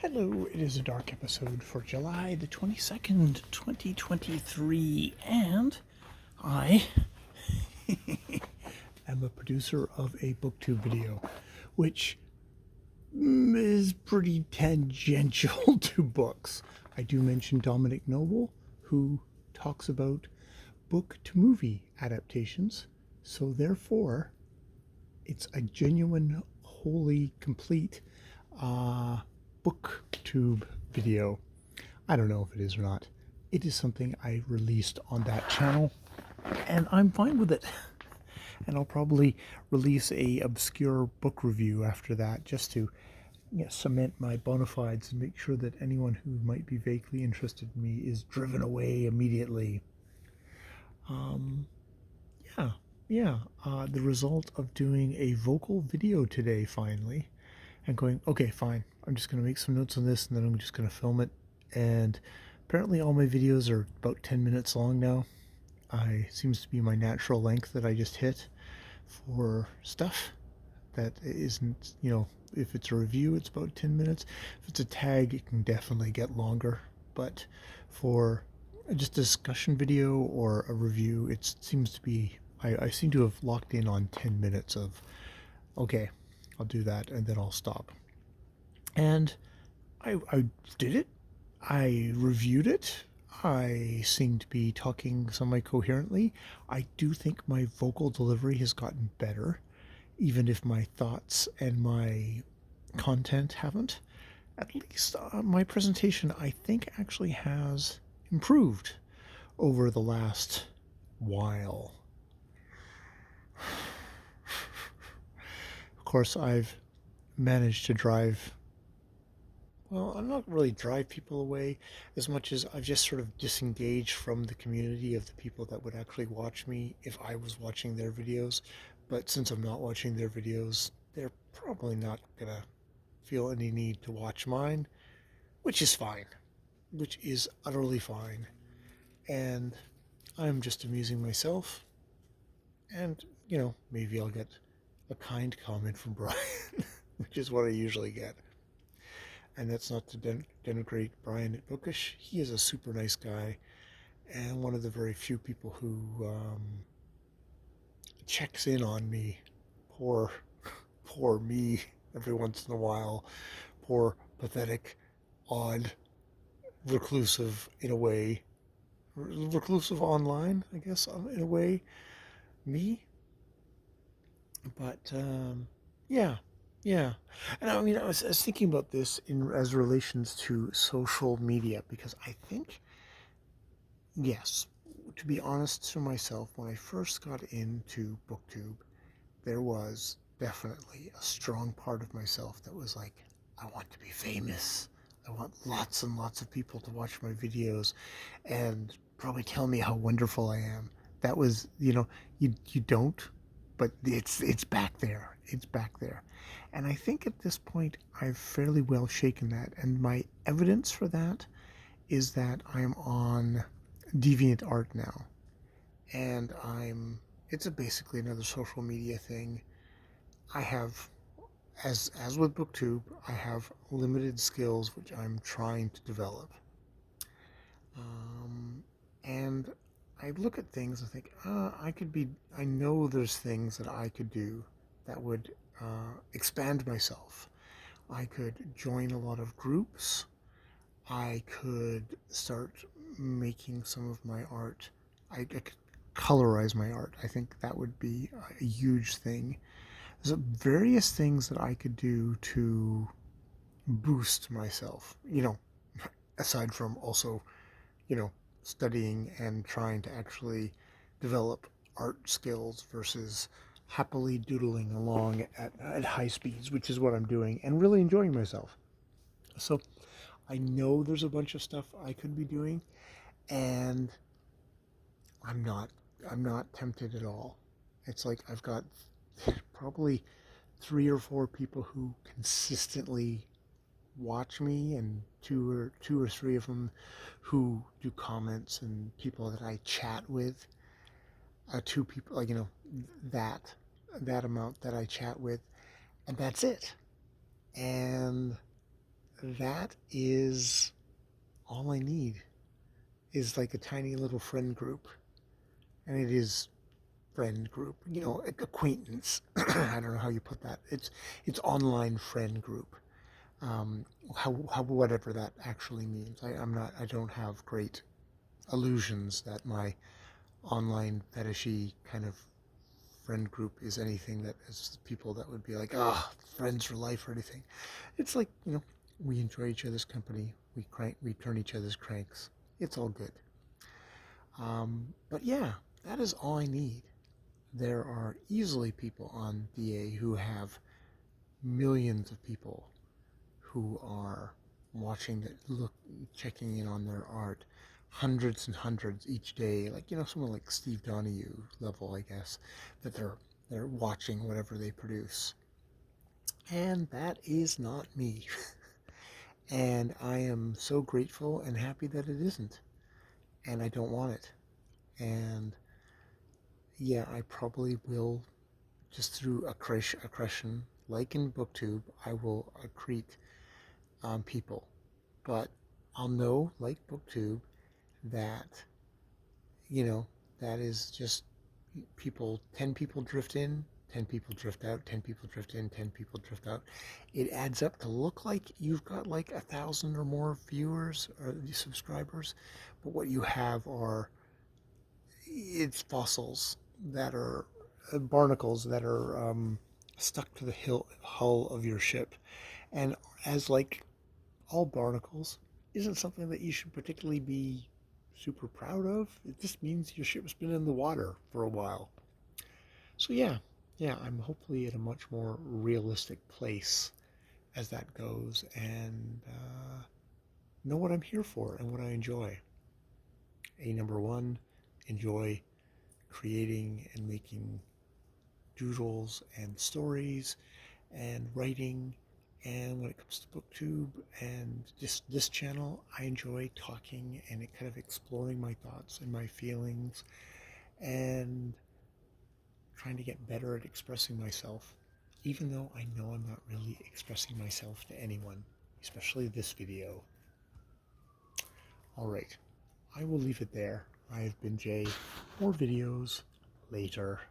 Hello, it is a dark episode for July the 22nd, 2023, and I am a producer of a booktube video, which is pretty tangential to books. I do mention Dominic Noble, who talks about book to movie adaptations, so therefore it's a genuine, wholly complete booktube video. I don't know if it is or not. It is something I released on that channel, and I'm fine with it. And I'll probably release a obscure book review after that, just to cement my bona fides and make sure that anyone who might be vaguely interested in me is driven away immediately. The result of doing a vocal video today finally, and going, okay, fine, I'm just going to make some notes on this and then I'm just going to film it. And apparently all my videos are about 10 minutes long now. Seems to be my natural length that I just hit for stuff that isn't, if it's a review, it's about 10 minutes. If it's a tag, it can definitely get longer. But for just a discussion video or a review, it seems to be, I seem to have locked in on 10 minutes of, okay, I'll do that and then I'll stop. And I did it. I reviewed it. I seem to be talking semi-coherently. I do think my vocal delivery has gotten better, even if my thoughts and my content haven't. At least my presentation, I think, actually has improved over the last while. Of course, I've managed to drive, well, I'm not really drive people away as much as I've just sort of disengaged from the community of the people that would actually watch me if I was watching their videos. But since I'm not watching their videos, they're probably not gonna feel any need to watch mine, which is fine, which is utterly fine. And I'm just amusing myself, and maybe I'll get a kind comment from Brian, which is what I usually get. And that's not to denigrate Brian at Bookish. He is a super nice guy, and one of the very few people who checks in on me. Poor me, every once in a while. Poor, pathetic, odd, reclusive in a way. Reclusive online, I guess, in a way. Me. But yeah. And I mean, I was thinking about this as relations to social media, because I think, yes, to be honest to myself, when I first got into BookTube, there was definitely a strong part of myself that was like, I want to be famous. I want lots and lots of people to watch my videos and probably tell me how wonderful I am. That was, you don't, but it's back there. It's back there. And I think at this point I've fairly well shaken that. And my evidence for that is that I'm on DeviantArt now. And it's basically another social media thing. I have, as with BookTube, I have limited skills which I'm trying to develop. And I look at things and think, I know there's things that I could do that would expand myself. I could join a lot of groups. I could start making some of my art. I could colorize my art. I think that would be a huge thing. There's various things that I could do to boost myself, aside from also, studying and trying to actually develop art skills versus happily doodling along at high speeds, which is what I'm doing, and really enjoying myself. So I know there's a bunch of stuff I could be doing, and I'm not tempted at all. It's like I've got probably 3 or 4 people who consistently watch me, and two or three of them who do comments, and people that I chat with. 2 people, that amount that I chat with, and that's it. And that is all I need, is like a tiny little friend group. And it is friend group, acquaintance. I don't know how you put that. It's online friend group. How whatever that actually means. I don't have great illusions that my online fetishy kind of friend group is anything that is people that would be like, friends for life or anything. It's like, we enjoy each other's company. We turn each other's cranks. It's all good. But yeah, that is all I need. There are easily people on DA who have millions of people who are watching that, checking in on their art, hundreds and hundreds each day, like someone like Steve Donahue level, I guess, that they're watching whatever they produce. And that is not me. And I am so grateful and happy that it isn't. And I don't want it. And yeah, I probably will, just through accretion, like in BookTube, I will accrete people. But I'll know, like BookTube, that, you know, that is just people, 10 people drift in, 10 people drift out, 10 people drift in, 10 people drift out. It adds up to look like you've got like 1,000 or more viewers or subscribers, but what you have are, it's fossils that are, barnacles that are stuck to the hull of your ship. And as like all barnacles, isn't something that you should particularly be super proud of. It just means your ship's been in the water for a while. So yeah, I'm hopefully at a much more realistic place as that goes, and know what I'm here for and what I enjoy. Number one, enjoy creating and making doodles and stories and writing. And when it comes to BookTube and just this channel, I enjoy talking and kind of exploring my thoughts and my feelings and trying to get better at expressing myself, even though I know I'm not really expressing myself to anyone, especially this video. All right, I will leave it there. I have been Jay. More videos later.